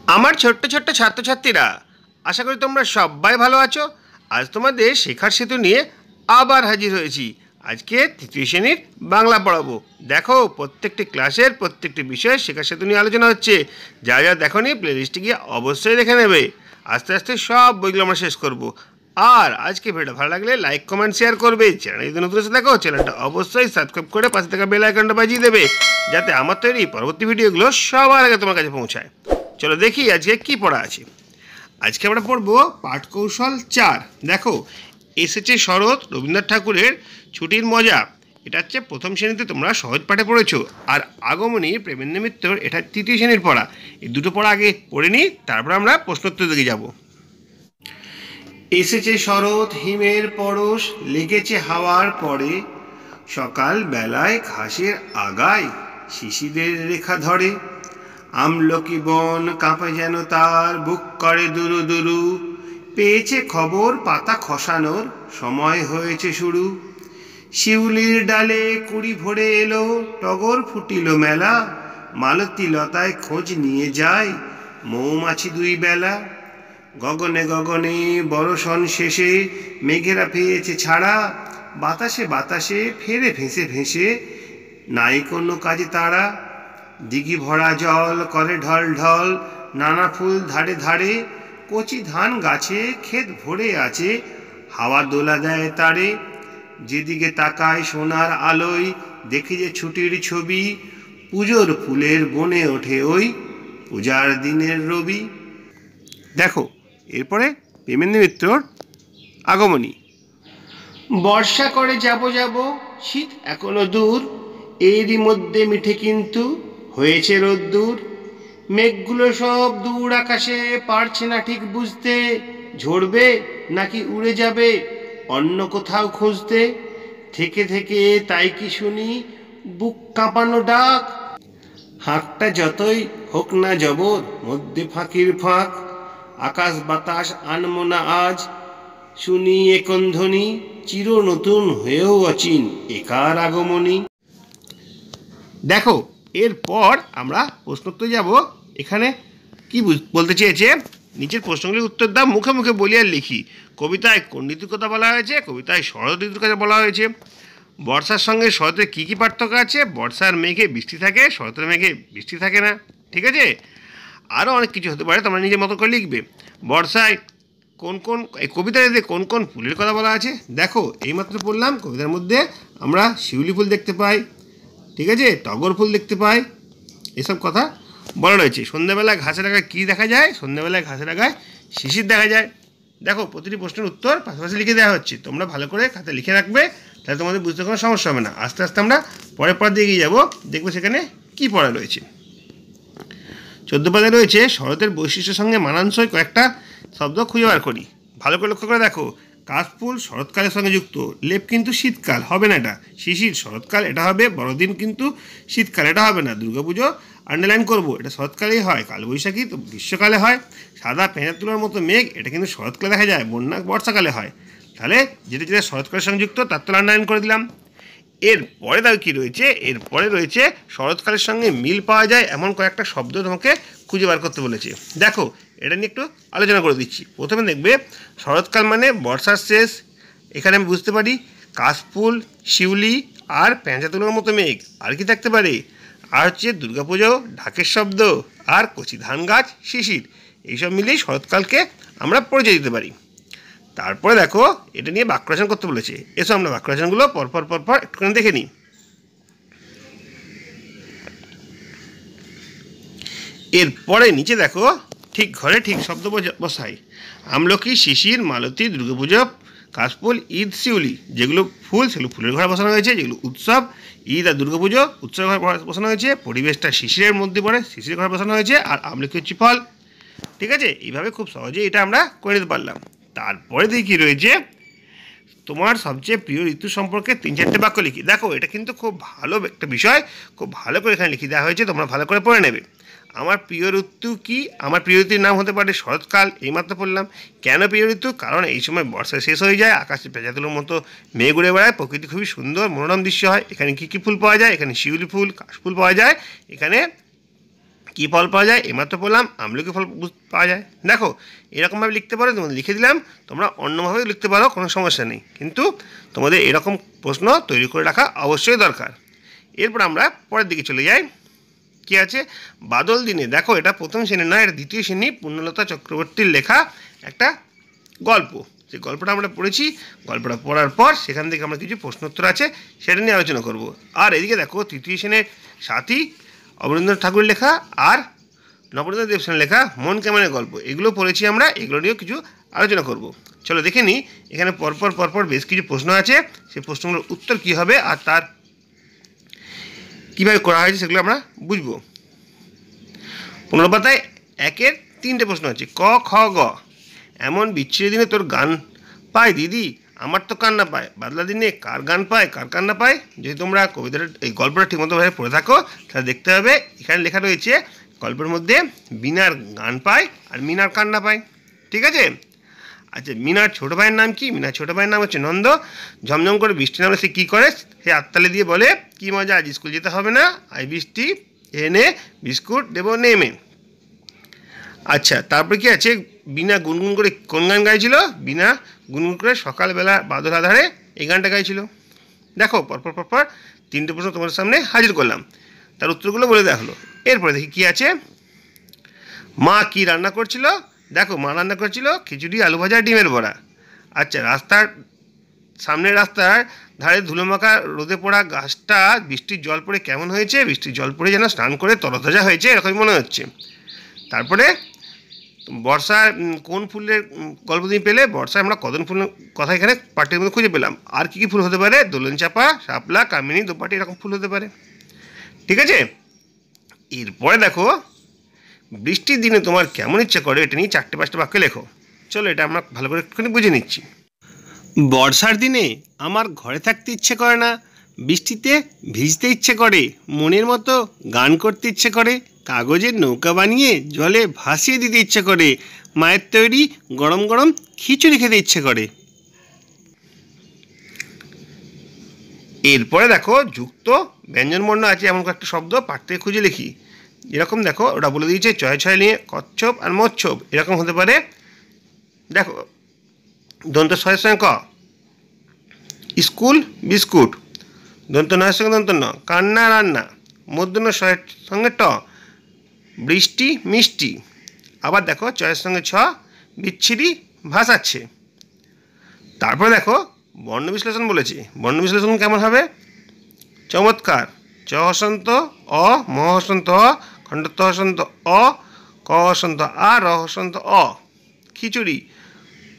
আমার ছোট্ট ছোট্ট ছাত্রছাত্রীরা, আশা করি তোমরা সবাই ভালো আছো। আজ তোমাদের শেখার সেতু নিয়ে আবার হাজির হয়েছি। আজকে তৃতীয় শ্রেণীর বাংলা পড়াবো। দেখো, প্রত্যেকটি ক্লাসের প্রত্যেকটি বিষয়ে শেখার সেতু নিয়ে আলোচনা হচ্ছে। যা যা দেখোনি প্লেলিস্টে গিয়ে অবশ্যই দেখে নেবে। আস্তে আস্তে সব বইগুলো আমরা শেষ করব। আর আজকে ভিডিওটা ভালো লাগলে লাইক কমেন্ট শেয়ার করবে। চ্যানেল যদি নতুন এসে দেখো, চ্যানেলটা অবশ্যই সাবস্ক্রাইব করে পাশে থাকা বেল আইকনটা বাজিয়ে দেবে, যাতে আমার তৈরি পরবর্তী ভিডিওগুলো সবার আগে তোমার কাছে পৌঁছায়। চলো দেখি আজকে কি পড়া আছে। আজকে আমরা পড়ব পাঠ কৌশল 4। দেখো, এসেছে শরৎ, রবীন্দ্রনাথ ঠাকুরের ছুটির মজা। এটা হচ্ছে প্রথম শ্রেণীতে তোমরা সহজ পাঠে পড়েছো। আর আগমনী প্রেমেন্দ্র মিত্রর এটা তৃতীয় শ্রেণীর পড়া। এই দুটো পড়া আগে পড়ে নিই, তারপর আমরা প্রশ্নোত্তর দিকে যাব। এসেছে শরৎ, হিমের পরশ লেগেছে হাওয়ার পরে, সকাল বেলায় ঘাসের আগায় শিশিরের রেখা ধরে, আমলকি বন কাঁপে যেন তার, বুক করে দুরু দুরু, পেয়েছে খবর পাতা খসানোর সময় হয়েছে শুরু। শিউলির ডালে কুড়ি ভরে এলো, টগর ফুটিল মেলা, মালতী লতায় খোঁজ নিয়ে যায় মৌমাছি দুই বেলা। গগনে গগনে বরষণ শেষে মেঘেরা পেয়েছে ছাড়া, বাতাসে বাতাসে ফেরে ভেসে ভেসে নাই কোনো কাজে তারা। দিঘি ভরা জল করে ঢল ঢল, নানা ফুল ধারে ধারে, কচি ধান গাছে ক্ষেত ভরে আছে, হাওয়া দোলা দেয় তারে। যেদিকে তাকায় সোনার আলোয় দেখি যে ছুটির ছবি, পুজোর ফুলের বনে ওঠে ওই পূজার দিনের রবি। দেখো, এরপরে প্রেমেন্দ্র মিত্রর আগমনী। বর্ষা করে যাব যাব, শীত এখনো দূর, এরই মধ্যে মিঠে কিন্তু হয়েছে রোদ্দুর। মেঘগুলো সব দূর আকাশে, পারছে না ঠিক বুঝতে, ঝরবে নাকি উড়ে যাবে অন্য কোথাও খুঁজতে। থেকে থেকে তাই কি শুনি বুক কাঁপানো ডাক, হাঁকটা যতই হোক না জবর মধ্যে ফাঁকির ফাঁক। আকাশ বাতাস আনমো না আজ, শুনি একন ধ্বনি, চির নতুন হয়েও অচিন একার আগমনী। দেখো, এরপর আমরা প্রশ্নোত্তর যাব। এখানে কি বলতে চেয়েছে, নিচের প্রশ্নগুলির উত্তর দাও, মুখে মুখে বলি আর লিখি। কবিতায় কোন ঋতুর কথা বলা হয়েছে? কবিতায় শরৎ ঋতুর কথা বলা হয়েছে। বর্ষার সঙ্গে শরতের কী কী পার্থক্য আছে? বর্ষার মেঘে বৃষ্টি থাকে, শরতের মেঘে বৃষ্টি থাকে না। ঠিক আছে? আরও অনেক কিছু হতে পারে, তোমরা নিজের মতো করে লিখবে। বর্ষায় কোন কোন, এই কবিতাতে কোন কোন ফুলের কথা বলা আছে? দেখো, এইমাত্র পড়লাম, কবিতার মধ্যে আমরা শিউলি ফুল দেখতে পাই, ঠিক আছে, টগর ফুল দেখতে পাই, এসব কথা বলা রয়েছে। সন্ধ্যাবেলায় ঘাসের আগায় কী দেখা যায়? সন্ধ্যাবেলায় ঘাসের আগায় শিশির দেখা যায়। দেখো, প্রতিটি প্রশ্নের উত্তর পাশাপাশি লিখে দেওয়া হচ্ছে, তোমরা ভালো করে খাতায় লিখে রাখবে, তাহলে তোমাদের বুঝতে কোনো সমস্যা হবে না। আস্তে আস্তে আমরা পরের পর দিয়ে এগিয়ে যাবো, দেখবো সেখানে কী পড়া রয়েছে। 14 পাতায় রয়েছে শরতের বৈশিষ্ট্যের সঙ্গে মানানসই কয়েকটা শব্দ খুঁজে বার করি। ভালো করে লক্ষ্য করে দেখো, কাশফুল শরৎকালের সঙ্গে যুক্ত, লেপ কিন্তু শীতকাল হবে না, এটা শিশির শরৎকাল, এটা হবে। বড়দিন কিন্তু শীতকাল, এটা হবে না। দুর্গাপুজো আন্ডারলাইন করবো, এটা শরৎকালেই হয়। কালবৈশাখী তো গ্রীষ্মকালে হয়। সাদা পেঁয়াজ তুলার মতো মেঘ, এটা কিন্তু শরৎকালে দেখা যায়। বন্যা বর্ষাকালে হয়। তাহলে যেটা যেটা শরৎকালের সঙ্গে যুক্ত তার তো আন্ডারলাইন করে দিলাম। এরপরে তাও কী রয়েছে? এরপরে রয়েছে শরৎকালের সঙ্গে মিল পাওয়া যায় এমন কয়েকটা শব্দ তোমাকে খুঁজে বার করতে বলেছে। দেখো, এটা নিয়ে একটু আলোচনা করে দিচ্ছি। প্রথমে দেখবে, শরৎকাল মানে বর্ষার শেষ। এখানে আমি বুঝতে পারি কাশফুল, শিউলি আর পেঁচা তুলোর মতো মেঘ। আর কি থাকতে পারে? আর হচ্ছে দুর্গাপুজো, ঢাকের শব্দ, আর কচি ধান গাছ, শিশির। এইসব মিলিয়েই শরৎকালকে আমরা পরিচয় দিতে পারি। তারপরে দেখো, এটা নিয়ে বাক্য রচনা করতে বলেছে। এসো আমরা বাক্য রচনাগুলো পরপর পরপর একটুখানি দেখে নিই। এরপরে নিচে দেখো, ঠিক ঘরে ঠিক শব্দ বসাই। আমলকি, শিশির, মালতী, দুর্গাপুজো, কাশফুল, ঈদ, শিউলি। যেগুলো ফুল সেগুলো ফুলের ঘরে বসানো হয়েছে। যেগুলো উৎসব, ঈদ আর দুর্গাপুজো, উৎসবের ঘরে বসানো হয়েছে। পরিবেশটা শিশিরের মধ্যে পড়ে, শিশিরের ঘরে বসানো হয়েছে। আর আমলকি হচ্ছে ফল। ঠিক আছে? এইভাবে খুব সহজেই এটা আমরা করে নিতে পারলাম। তারপরে দেখি কী রয়েছে, তোমার সবচেয়ে প্রিয় ঋতু সম্পর্কে 3-4টে বাক্য লিখি। দেখো, এটা কিন্তু খুব ভালো একটা বিষয়, খুব ভালো করে এখানে লিখে দেওয়া হয়েছে, তোমরা ভালো করে পড়ে নেবে। আমার প্রিয় ঋতু কি? আমার প্রিয় ঋতুর নাম হতে পারে শরৎকাল। এইমাত্র পড়লাম। কেন প্রিয় ঋতু? কারণ এই সময় বর্ষা শেষ হয়ে যায়, আকাশে পেঁচাতুলোর মতো মেঘ উড়ে বেড়ায়, প্রকৃতি খুবই সুন্দর মনোরম দৃশ্য হয়। এখানে কী কী ফুল পাওয়া যায়? এখানে শিউলি ফুল, কাশফুল পাওয়া যায়। এখানে কী ফল পাওয়া যায়? এমাত্র বললাম আমলকি ফল পাওয়া যায়। দেখো এরকমভাবে লিখতে পারো, তোমাদের লিখে দিলাম, তোমরা অন্যভাবেও লিখতে পারো, কোনো সমস্যা নেই, কিন্তু তোমাদের এরকম প্রশ্ন তৈরি করে রাখা অবশ্যই দরকার। এরপর আমরা পরের দিকে চলে যাই। কী আছে? বাদল দিনে। দেখো এটা প্রথম শ্রেণী নয়, এটা দ্বিতীয় শ্রেণী, পূর্ণলতা চক্রবর্তীর লেখা একটা গল্প। যে গল্পটা আমরা পড়েছি, গল্পটা পড়ার পর সেখান থেকে আমরা কিছু প্রশ্নোত্তর আছে সেটা নিয়ে আলোচনা করব। আর এদিকে দেখো তৃতীয় শ্রেণীর সাথী অবনীন্দ্রনাথ ঠাকুরের লেখা আর নবনীন্দ্র দেব সেনের লেখা মন কেমনের গল্প, এগুলো পড়েছি আমরা, এগুলো নিয়েও কিছু আলোচনা করব। চলো দেখে নিই, এখানে পরপর বেশ কিছু প্রশ্ন আছে, সেই প্রশ্নগুলোর উত্তর কী হবে আর তার কীভাবে করা হয়েছে সেগুলো আমরা বুঝব। 15 পাতায় 1-এর 3টে প্রশ্ন আছে। ক, খ, গ। এমন বিচ্ছিরি দিনে তোর গান পায় দিদি, আমার তো কান্না পায়। বাদলা দিনে কার গান পায়, কার কান্না পায়? যদি তোমরা কবিতাটা এই গল্পটা ঠিকমতোভাবে পড়ে থাকো তাহলে দেখতে হবে এখানে লেখা রয়েছে গল্পের মধ্যে বিনার গান পায় আর মিনার কান্না পায়। ঠিক আছে? আচ্ছা, মিনার ছোটো ভাইয়ের নাম কি? মিনার ছোটো ভাইয়ের নাম হচ্ছে নন্দ। ঝমঝম করে বৃষ্টি নামলে সে কী করে? সে হাততালি দিয়ে বলে, কী মজা, আজ স্কুল যেতে হবে না, আই বৃষ্টি এনে বিস্কুট দেবো নেমে। আচ্ছা, তারপরে কি আছে? বিনা গুনগুন করে কোন গান গাইছিল? বিনা গুনগুন করে সকালবেলা বাদল আধারে এই গানটা গাইছিল। দেখো পরপর 3টে প্রশ্ন তোমাদের সামনে হাজির করলাম, তার উত্তরগুলো বলে দেওয়া হলো। এরপরে দেখি কী আছে। মা কি রান্না করছিল? দেখো মা রান্না করছিল খিচুড়ি, আলু ভাজা, ডিমের বড়া। আচ্ছা, সামনের রাস্তার ধারে ধুলোমাখা রোদে পড়া গাছটা বৃষ্টির জল পড়ে কেমন হয়েছে? বৃষ্টির জল পড়ে যেন স্নান করে তরতাজা হয়েছে এরকমই মনে হচ্ছে। তারপরে বর্ষার কোন ফুলের গল্প তুমি পেলে? বর্ষায় আমরা কদম ফুলের কথা এখানে পাঠ্যের মধ্যে খুঁজে পেলাম। আর কী কী ফুল হতে পারে? দোলন চাপা, শাপলা, কামিনী, দোপাটি, এরকম ফুল হতে পারে। ঠিক আছে? এরপরে দেখো, বৃষ্টির দিনে তোমার কেমন ইচ্ছে করে, এটা নিয়ে 4-5টা বাক্য লেখো। চলো এটা আমরা ভালো করে একটুখানি বুঝে নিচ্ছি। বর্ষার দিনে আমার ঘরে থাকতে ইচ্ছে করে না, বৃষ্টিতে ভিজতে ইচ্ছে করে, মনের মতো গান করতে ইচ্ছে করে, কাগজের নৌকা বানিয়ে জলে ভাসিয়ে দিতে ইচ্ছে করে, মায়ের তৈরি গরম গরম খিচুড়ি খেতে ইচ্ছে করে। এরপরে দেখো যুক্ত ব্যঞ্জনবর্ণ আছে এমন কয়েকটা শব্দ পাঠ থেকে খুঁজে লিখি। এরকম দেখো ওটা বলে দিয়েছে, ছয় ছয় নিয়ে কচ্ছপ আর মচ্ছপ এরকম হতে পারে। দেখো দন্ত ছয়ের সঙ্গে ক, স্কুল বিস্কুট। দন্ত নয়ের সঙ্গে দন্ত ন, কান্না রান্না। মূর্ধন্য ছয়ের সঙ্গে ট, বৃষ্টি মিষ্টি। আবার দেখো চয়ের সঙ্গে ছ, বিচ্ছিরি ভাসাচ্ছে। তারপরে দেখো বর্ণ বিশ্লেষণ বলেছে। বর্ণ বিশ্লেষণ কেমন হবে? চমৎকার, চ হসন্ত অ, ম হসন্ত অ, খণ্ডত্ব হসন্ত অ, ক হসন্ত আ, র হসন্ত অ। খিচুড়ি,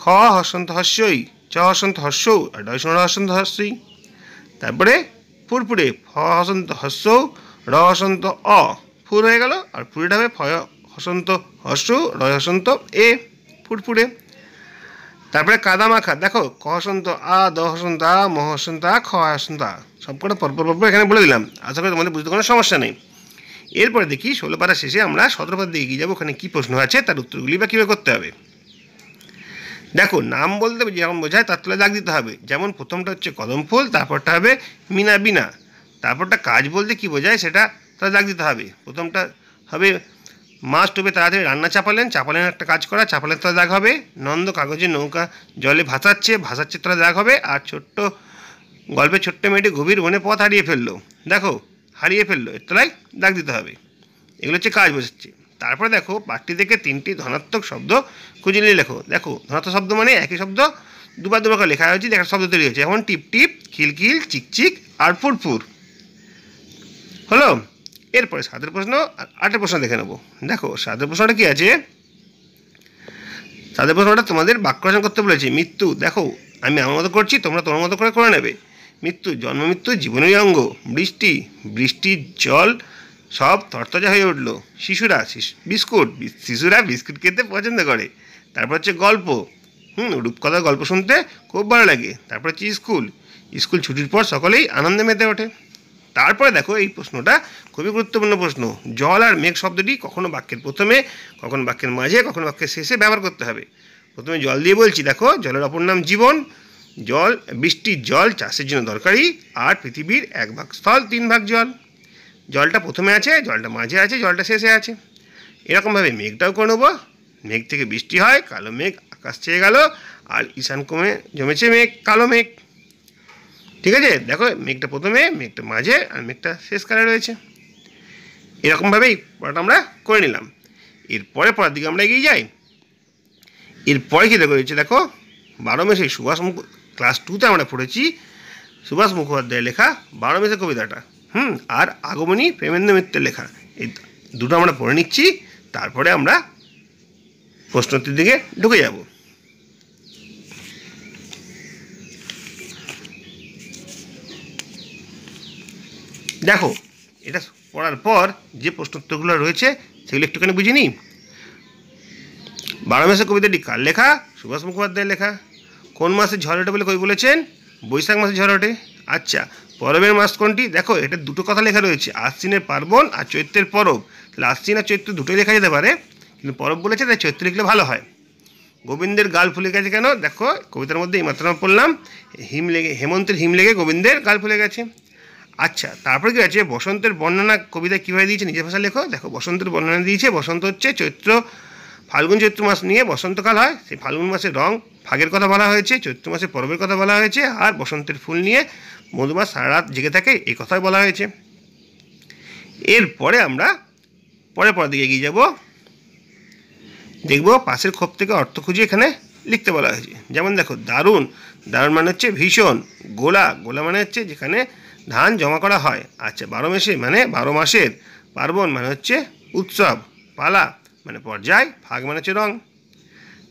খ হসন্ত হস্যই, চ হসন্ত হস্যৌ আর ড হসন্ত হস্যই। তারপরে ফুরফুরে, ফ হসন্ত হস্যৌ, র হসন্ত অ, ফুর হয়ে গেল, আর ফুরিটা হবে ফ হসন্ত হস্যৌ, র হসন্ত এ, ফুরফুরে। তারপরে কাদা মাখা, দেখো ক হসন্ত আ, দ হসন্ত আ, ম হসন্ত আ, খ হসন্ত আ, সবকটা পরপর এখানে বলে দিলাম। আশা করি তোমাদের বুঝতে কোনো সমস্যা নেই। এরপরে দেখি 16 পাতা শেষে আমরা 17 পাতা দিয়ে এগিয়ে যাবো। ওখানে কী প্রশ্ন আছে, তার উত্তরগুলি বা কীভাবে করতে হবে। দেখো নাম বলতে যেমন বোঝায় তার তলায় দাগ দিতে হবে। যেমন প্রথমটা হচ্ছে কদম ফুল, তারপরটা হবে মিনা বিনা। তারপরটা কাজ বলতে কী বোঝায় সেটা তাহলে দাগ দিতে হবে। প্রথমটা হবে মা স্টোভে তাড়াতাড়ি রান্না চাপালেন, চাপালেন একটা কাজ করা, চাপালের তলায় দাগ হবে। নন্দ কাগজের নৌকা জলে ভাসাচ্ছে, ভাসাচ্ছে তলায় দাগ হবে। আর গল্পের ছোট্ট মেয়েটি গভীর বনে পথ হারিয়ে ফেললো, দেখো হারিয়ে ফেললো, এর তলায় দাগ দিতে হবে। এগুলো হচ্ছে কাজ বোঝাচ্ছে। তারপরে দেখো পাঠটি থেকে 3টি ধনাত্মক শব্দ খুঁজে নিয়ে লেখো। দেখো ধনাত্মক শব্দ মানে একই শব্দ দুবার করে লেখা হয়েছে, দেখার শব্দ তৈরি হয়েছে। যেমন টিপ টিপ, খিলখিল, চিকচিক আর ফুরফুর হলো। এরপরে 7 প্রশ্ন আর 8 প্রশ্ন দেখে নেবো। দেখো 7 প্রশ্নটা কি আছে? 7 প্রশ্নটা তোমাদের বাক্য রচনা করতে বলেছে। মৃত্যু, দেখো আমি আমার মতো করছি, তোমরা তোমার মতো করে নেবে। মৃত্যু, জন্ম মৃত্যু জীবনেরই অঙ্গ। বৃষ্টি, বৃষ্টির জল সব তরতাজা হয়ে উঠলো। শিশুরা বিস্কুট খেতে পছন্দ করে। তারপর হচ্ছে গল্প, রূপকথার গল্প শুনতে খুব ভালো লাগে। তারপর হচ্ছে স্কুল ছুটির পর সকলেই আনন্দে মেতে ওঠে। তারপরে দেখো এই প্রশ্নটা খুবই গুরুত্বপূর্ণ প্রশ্ন। জল আর মেঘ শব্দটি কখনো বাক্যের প্রথমে, কখনো বাক্যের মাঝে, কখনো বাক্যের শেষে ব্যবহার করতে হবে। প্রথমে জল দিয়ে বলছি, দেখো জলের অপর নাম জীবন। বৃষ্টির জল চাষের জন্য দরকারি, আর পৃথিবীর 1 ভাগ স্থল 3 ভাগ জল। জলটা প্রথমে আছে, জলটা মাঝে আছে, জলটা শেষে আছে। এরকমভাবে মেঘটাও করে নেবো। মেঘ থেকে বৃষ্টি হয়, কালো মেঘ আকাশ ছেয়ে গেল, আর ঈশান কোণে জমেছে মেঘ, কালো মেঘ। ঠিক আছে, দেখো মেঘটা প্রথমে, মেঘটা মাঝে, আর মেঘটা শেষকালে রয়েছে। এরকমভাবেই পড়াটা আমরা করে নিলাম। এরপরে পড়ার দিকে আমরা এগিয়ে যাই। এরপরে কী রয়েছে দেখো, 12 মাসে সুভাষ ক্লাস 2তে আমরা পড়েছি সুভাষ মুখোপাধ্যায়ের লেখা 12 মাসের কবিতাটা, আর আগমনী প্রেমেন্দ্র মিত্রের লেখা। এই দুটো আমরা পড়ে নিচ্ছি, তারপরে আমরা প্রশ্নোত্তর দিকে ঢুকে যাব। দেখো, এটা পড়ার পর যে প্রশ্নোত্তরগুলো রয়েছে সেগুলো একটুখানি বুঝে নিই। 12 মাসের কবিতাটি কার লেখা? সুভাষ মুখোপাধ্যায়ের লেখা। কোন মাসে ঝড় ওঠে বলে কবি বলেছেন? বৈশাখ মাসে ঝড় ওঠে। আচ্ছা, পরবের মাস কোনটি? দেখো, এটা দুটো কথা লেখা রয়েছে, আশ্বিনের পার্বণ আর চৈত্রের পরব। তাহলে আশ্বিন আর চৈত্র দুটোই লেখা যেতে পারে, কিন্তু পরব বলেছে তাই চৈত্র লিখলে ভালো হয়। গোবিন্দের গাল ফুলে গেছে কেন? দেখো, কবিতার মধ্যে এইমাত্র পড়লাম, হেমন্তের হিম লেগে গোবিন্দের গাল ফুলে গেছে। আচ্ছা, তারপরে কি আছে? বসন্তের বর্ণনা কবিতা কীভাবে দিয়েছে নিজের ভাষা লেখো। দেখো, বসন্তের বর্ণনা দিয়েছে, বসন্ত হচ্ছে ফাল্গুন চৈত্র মাস নিয়ে বসন্তকাল হয়। সেই ফাল্গুন মাসে রং ফাগের কথা বলা হয়েছে, চৈত্র মাসে পরবের কথা বলা হয়েছে, আর বসন্তের ফুল নিয়ে মধুমাস সারা রাত জেগে থাকে এই কথাই বলা হয়েছে। এরপরে আমরা পরের দিকে এগিয়ে যাব। দেখব পাশের ক্ষোভ থেকে অর্থ খুঁজে এখানে লিখতে বলা হয়েছে। যেমন দেখো, দারুণ, দারুণ মানে হচ্ছে ভীষণ। গোলা, গোলা মানে হচ্ছে যেখানে ধান জমা করা হয়। আচ্ছা, 12 মাসে মানে 12 মাসের। পার্বণ মানে হচ্ছে উৎসব। পালা মানে পর্যায়। ফাগ মানে হচ্ছে রং।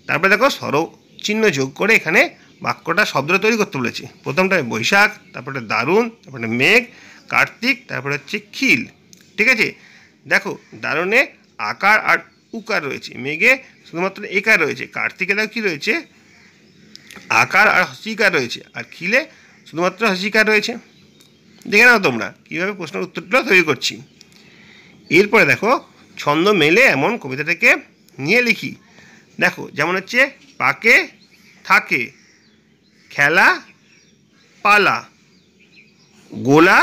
তারপরে দেখো, স্বরচিহ্ন যোগ করে এখানে বাক্যটা শব্দটা তৈরি করতে বলেছি। প্রথমটা বৈশাখ, তারপরে দারুণ, তারপরে মেঘ, কার্তিক, তারপরে হচ্ছে খিল। ঠিক আছে, দেখো দারুণে আকার আর উকার রয়েছে, মেঘে শুধুমাত্র একার রয়েছে, কার্তিকে দেখো কী রয়েছে, আকার আর হসিকার রয়েছে, আর খিলে শুধুমাত্র হসিকার রয়েছে। দেখে নাও তোমরা কীভাবে প্রশ্নের উত্তরটা তৈরি করছি। এরপরে দেখো, ছন্দ মেলে এমন কবিতাটাকে নিয়ে লিখি। দেখো, যেমন হচ্ছে পাকে, থাকে, খেলা, পালা, গোলা,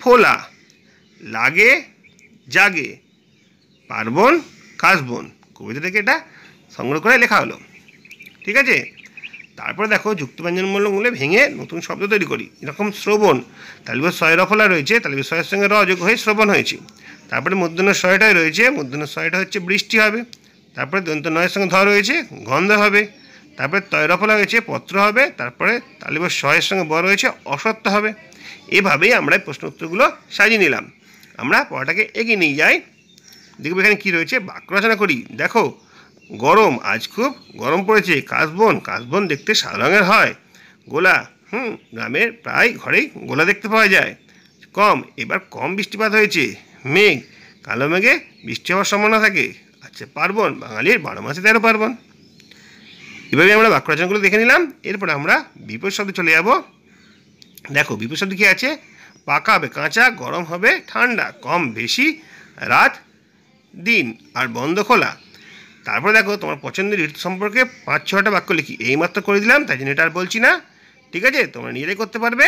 ফোলা, লাগে, জাগে, পার্বণ, কাশবন। কবিতাটাকে এটা সংগ্রহ করে লেখা হলো। ঠিক আছে, তারপরে দেখো, যুক্তব্যঞ্জনমূলকগুলো ভেঙে নতুন শব্দ তৈরি করি। এরকম শ্রবণ, তালিবের শয় রফলা রয়েছে, তালিবের শয়ের সঙ্গে র যোগ হয়ে শ্রবণ হয়েছে। তারপরে মূর্ধন্য শয়টাই রয়েছে, মূর্ধন্য শয়টা হচ্ছে বৃষ্টি হবে। তারপরে দন্ত নয়ের সঙ্গে ধ রয়েছে, গন্ধ হবে। তারপরে তয় রফলা হয়েছে, পত্র হবে। তারপরে তালিবের শয়ের সঙ্গে ব রয়েছে, অসত্য হবে। এভাবেই আমরা প্রশ্ন উত্তরগুলো সাজিয়ে নিলাম। আমরা পড়াটাকে এগিয়ে নিয়ে যাই। দেখব এখানে কী রয়েছে, বাক্য রচনা করি। দেখো, গরম, আজ খুব গরম পড়েছে। কাশবন, কাশবন দেখতে সাদা রঙের হয়। গোলা, গ্রামের প্রায় ঘরেই গোলা দেখতে পাওয়া যায়। কম, এবার কম বৃষ্টিপাত হয়েছে। মেঘ, কালো মেঘে বৃষ্টি হওয়ার সম্ভাবনা থাকে। আচ্ছা, পার্বণ, বাঙালির 12 মাসে 13 পার্বণ। এভাবে আমরা বাক্য রচনাগুলো দেখে নিলাম। এরপরে আমরা বিপরীত শব্দে চলে যাব। দেখো, বিপরীত শব্দ কী আছে? পাকা হবে কাঁচা, গরম হবে ঠান্ডা, কম বেশি, রাত দিন, আর বন্ধ খোলা। তারপরে দেখো, তোমার পছন্দের ঋতু সম্পর্কে 5-6টা বাক্য লিখি। এইমাত্র করে দিলাম, তাই জন্য এটা আর বলছি না। ঠিক আছে, তোমরা নিজেরাই করতে পারবে।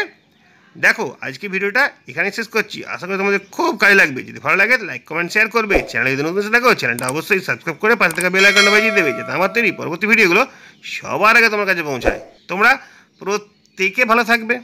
দেখো, আজকে ভিডিওটা এখানে শেষ করছি। আশা করি তোমাদের খুব কাজে লাগবে। যদি ভালো লাগে লাইক, কমেন্ট, শেয়ার করবে। চ্যানেলে যদি নতুন দেখো, চ্যানেলটা অবশ্যই সাবস্ক্রাইব করে পাশে থাকা বেল আইকনটা বাজিয়ে দেবে, যাতে আমার তৈরি পরবর্তী ভিডিওগুলো সবার আগে তোমার কাছে পৌঁছায়। তোমরা প্রত্যেকে ভালো থাকবে।